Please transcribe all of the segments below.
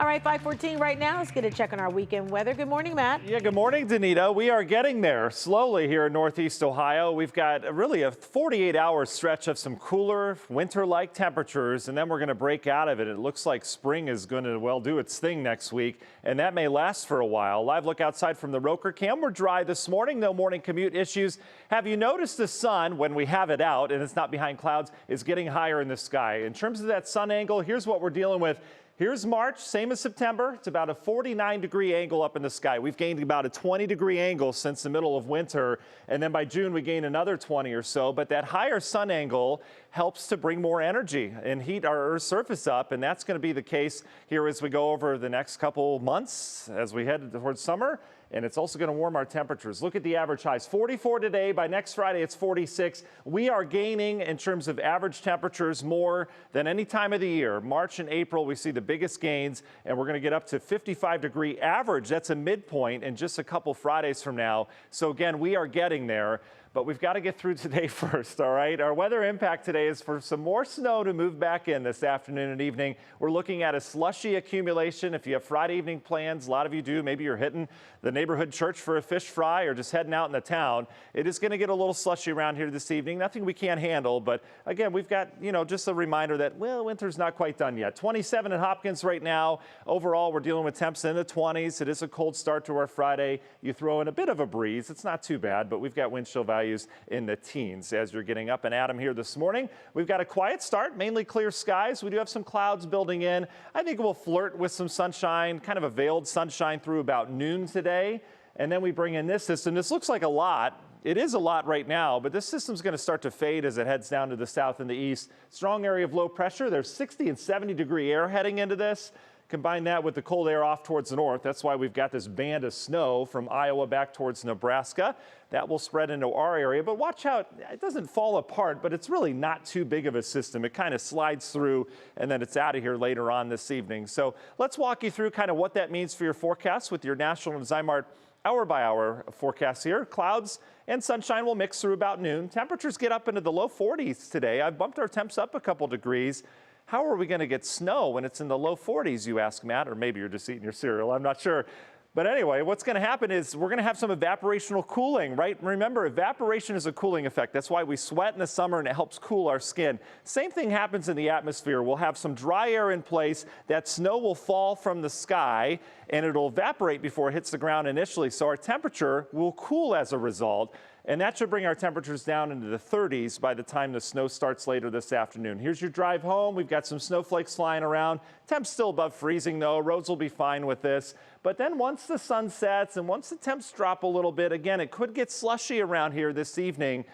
All right, 5:14 right now. Let's get a check on our weekend weather. Good morning, Matt. Yeah, good morning, Danita. We are getting there slowly here in Northeast Ohio. We've got really a 48-hour stretch of some cooler winter-like temperatures, and then we're going to break out of it. It looks like spring is going to, well, do its thing next week, and that may last for a while. Live look outside from the Roker Cam. We're dry this morning. No morning commute issues. Have you noticed the sun, when we have it out and it's not behind clouds, is getting higher in the sky? In terms of that sun angle, here's what we're dealing with. Here's March, same as September. It's about a 49-degree angle up in the sky. We've gained about a 20-degree angle since the middle of winter, and then by June we gain another 20 or so. But that higher sun angle helps to bring more energy and heat our Earth's surface up, and that's going to be the case here as we go over the next couple months as we head towards summer. And it's also going to warm our temperatures. Look at the average highs. 44 today. By next Friday, it's 46. We are gaining in terms of average temperatures more than any time of the year. March and April, we see the biggest gains, and we're going to get up to 55-degree average. That's a midpoint in just a couple Fridays from now. So again, we are getting there. But we've got to get through today first, all right? Our weather impact today is for some more snow to move back in this afternoon and evening. We're looking at a slushy accumulation. If you have Friday evening plans, a lot of you do, maybe you're hitting the neighborhood church for a fish fry or just heading out in the town. It is going to get a little slushy around here this evening. Nothing we can't handle, but again, we've got, just a reminder that, well, winter's not quite done yet. 27 in Hopkins right now. Overall, we're dealing with temps in the 20s. It is a cold start to our Friday. You throw in a bit of a breeze. It's not too bad, but we've got wind chill values in the teens as you're getting up and at 'em here this morning. We've got a quiet start, mainly clear skies. We do have some clouds building in. I think we'll flirt with some sunshine, kind of a veiled sunshine through about noon today. And then we bring in this system. This looks like a lot. It is a lot right now, but this system's going to start to fade as it heads down to the south and the east. Strong area of low pressure. There's 60 and 70-degree air heading into this. Combine that with the cold air off towards the north. That's why we've got this band of snow from Iowa back towards Nebraska. That will spread into our area, but watch out. It doesn't fall apart, but it's really not too big of a system. It kind of slides through, and then it's out of here later on this evening. So let's walk you through kind of what that means for your forecast with your National and Zymart hour-by-hour forecast here. Clouds and sunshine will mix through about noon. Temperatures get up into the low 40s today. I've bumped our temps up a couple degrees. How are we going to get snow when it's in the low 40s, you ask, Matt? Or maybe you're just eating your cereal. I'm not sure. But anyway, what's going to happen is we're going to have some evaporational cooling, right? Remember, evaporation is a cooling effect. That's why we sweat in the summer and it helps cool our skin. Same thing happens in the atmosphere. We'll have some dry air in place. That snow will fall from the sky and it'll evaporate before it hits the ground initially. So our temperature will cool as a result. And that should bring our temperatures down into the 30s by the time the snow starts later this afternoon. Here's your drive home. We've got some snowflakes flying around. Temps still above freezing, though. Roads will be fine with this. But then once the sun sets and once the temps drop a little bit, again, it could get slushy around here this evening.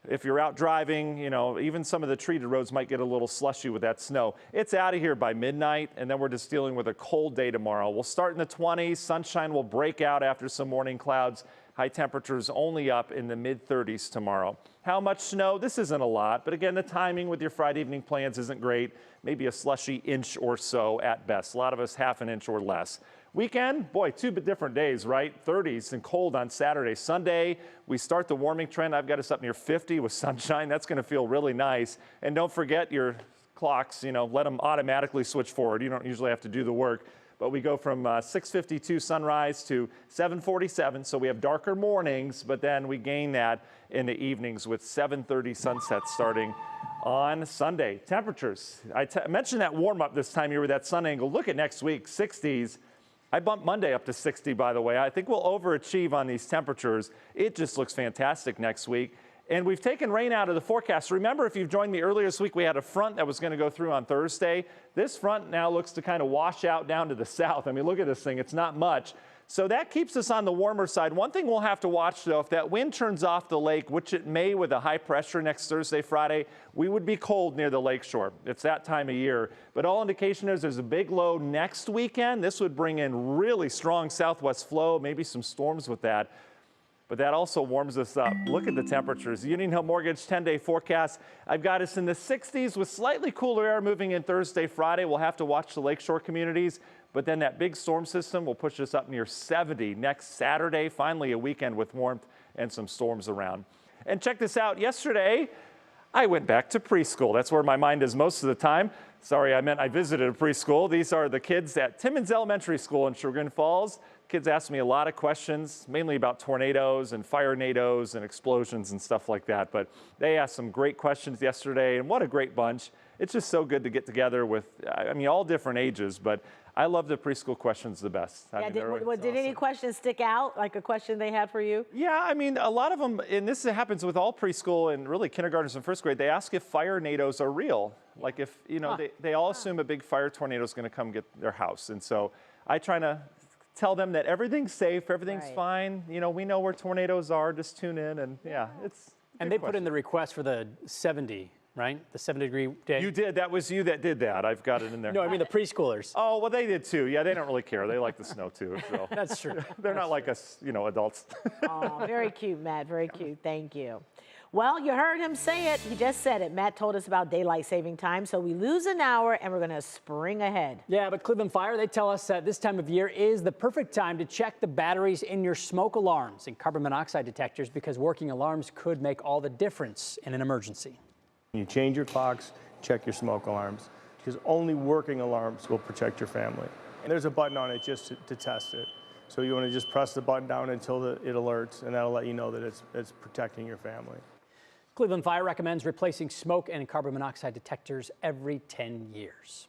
If you're out driving, even some of the treated roads might get a little slushy with that snow. It's out of here by midnight, and then we're just dealing with a cold day tomorrow. We'll start in the 20s. Sunshine will break out after some morning clouds. High temperatures only up in the mid-30s tomorrow. How much snow? This isn't a lot, but again, the timing with your Friday evening plans isn't great. Maybe a slushy inch or so at best. A lot of us half an inch or less. Weekend, boy, two different days, right? 30s and cold on Saturday. Sunday, we start the warming trend. I've got us up near 50 with sunshine. That's going to feel really nice. And don't forget your clocks, let them automatically switch forward. You don't usually have to do the work. But we go from 6:52 sunrise to 7:47, so we have darker mornings, but then we gain that in the evenings with 7:30 sunset starting on Sunday. Temperatures, I mentioned that warm-up this time here with that sun angle. Look at next week, 60s. I bumped Monday up to 60, by the way. I think we'll overachieve on these temperatures. It just looks fantastic next week. And we've taken rain out of the forecast. Remember, if you've joined me earlier this week, we had a front that was going to go through on Thursday. This front now looks to kind of wash out down to the south. I mean, look at this thing. It's not much. So that keeps us on the warmer side. One thing we'll have to watch, though, if that wind turns off the lake, which it may with a high pressure next Thursday, Friday, we would be cold near the lakeshore. It's that time of year. But all indication is there's a big low next weekend. This would bring in really strong southwest flow, maybe some storms with that. But that also warms us up. Look at the temperatures. Union Hill Mortgage 10-day forecast. I've got us in the 60s with slightly cooler air moving in Thursday, Friday. We'll have to watch the lakeshore communities. But then that big storm system will push us up near 70 next Saturday. Finally, a weekend with warmth and some storms around. And check this out. Yesterday, I went back to preschool. That's where my mind is most of the time. Sorry, I meant I visited a preschool. These are the kids at Timmins Elementary School in Sugar Falls. Kids asked me a lot of questions, mainly about tornadoes and fire-nados and explosions and stuff like that. But they asked some great questions yesterday, and what a great bunch. It's just so good to get together with, I mean, all different ages, but I love the preschool questions the best. Yeah, did any questions stick out, like a question they had for you? Yeah, I mean, a lot of them, and this happens with all preschool and really kindergartners and first grade, they ask if fire-nados are real. Like if, you know, they all assume a big fire tornado is going to come get their house. And so I try to tell them that everything's safe, everything's fine. You know, we know where tornadoes are, just tune in. And yeah, it's And they put in the request for the 70, right? The 70-degree day. You did. That was you that did that. I've got it in there. No, I mean the preschoolers. Oh, well, they did too. Yeah, they don't really care. They like the snow too. So. That's true. They're not like us, you know, adults. Oh, very cute, Matt. Very cute. Thank you. Well, you heard him say it. He just said it. Matt told us about daylight saving time. So we lose an hour and we're going to spring ahead. Yeah, but Cleveland Fire, they tell us that this time of year is the perfect time to check the batteries in your smoke alarms and carbon monoxide detectors because working alarms could make all the difference in an emergency. You change your clocks, check your smoke alarms, because only working alarms will protect your family. And there's a button on it just to test it. So you want to just press the button down until it alerts, and that'll let you know that it's protecting your family. Cleveland Fire recommends replacing smoke and carbon monoxide detectors every 10 years.